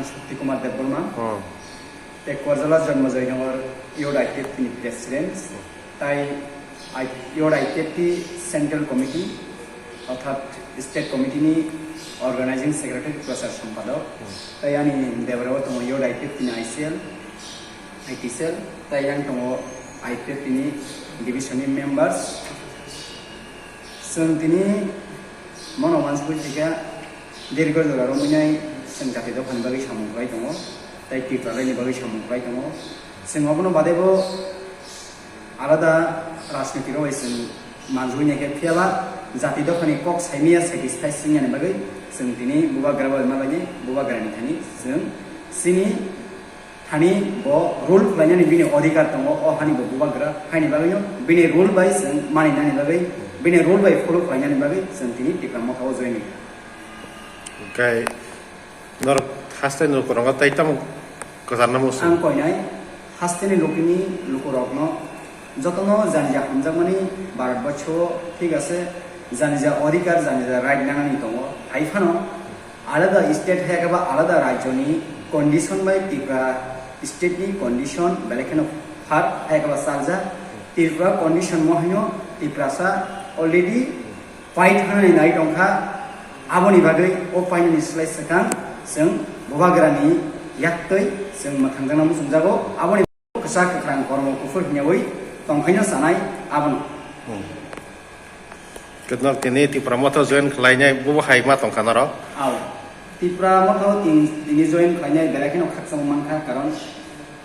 Shakti Kumar Devarma. Korjala জন্ম Joynagar ইউড ITF তিনি president তাই ইউড আইটিএফ সেন্ট্রাল কমিটি অর্থাৎ স্টেট কমিটিনি অর্গানাইজিং সেক্রেটারি প্রচার সম্পাদক তাই আমি দেবরাও দङ ইউড আইটিএফ তিনি আইটিসিএল তাই আমি দङ আইটিএফ তিনি ডিভিশনनि मेम्बार्स जों दिनै मनो मानसिफोर थिगा दीर्घ जगाराव मोननाय जों जाति दखान बागै सामुंबाय दङ তাই টিপ্রালাইনি বাগै সাमुंबाय दङ जों अबनो बादैबो आलादा राजनीतियाव जों मानजुइनायखे फियाला जाति दखाननि कक साइनिया सेटिसफाइ सिंयानि बागै जों दिनै बुबाग्राबा माबायदि बुबाग्रानि थानि जों सिनि थानि ब रुल लायनानै बिनि अधिकार दङ अ हानि बुबाग्रा हानि बागैनो बिनि रुल बाय जों मानिनानै बागै बिनि रुल बाय फलो खालामनानै बागै जों दिनै टिप्रा मथाव जयनि गाय नर हास्ते नो करंगा ताइतम गोजानना मुसु आं कयनाय हास्तेनि लोकनि लोकरकनो जतनो जानजा हमजामानि भारतबर्ष ठीक আছে जानजा अधिकार जानजा राइट नाङानि दङ हाइफानो आलादा स्टेट हेगाबा आलादा राज्यनि कन्डिशन बाय टिप्रा स्टेटनि कन्डिशन बेलेखनो फार हेगाबा सालजा टिप्रा कन्डिशन महनो टिप्रासा अलरेडी फाइट हानाय नाय दंखा आबोनि बागै अ फाइनालि स्लाइस सकां जों बुबाग्रानि याक्तै जों मोखांजानामु संजागो आबोनि कसा कक्रां कर्म कुफुर हिनावै तंखायनो सानाय आबोन kedua kini टिप्रा मथो जयन खलायनाय बुबो हाइमा तंखानार आव टिप्रा मथो दिनि जयन खलायनाय बेलाखिनो खाकसाम मानखा कारण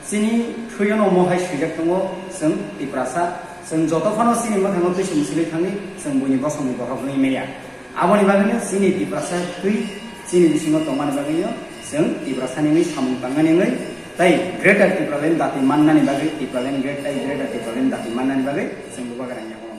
सिनि थुयनो मोहाय सुजाक दङ जों टिप्रासा जों जतफानो सिनि मोखाङाव दै सोमसिलै थाङि जों बयनि बसंनि बहरनि मेया आबोनि बागैनो सिनि टिप्रासा थुय सिनि बिसिङाव तंमानि बागैनो जों टिप्रासानि सामुं बांगानि ताई ग्रेटर टिप्रालेन दाति माननानि बागै टिप्रालेन ग्रेटर टिप्रालेन दाति माननानि बागै जों बुबाग्रानि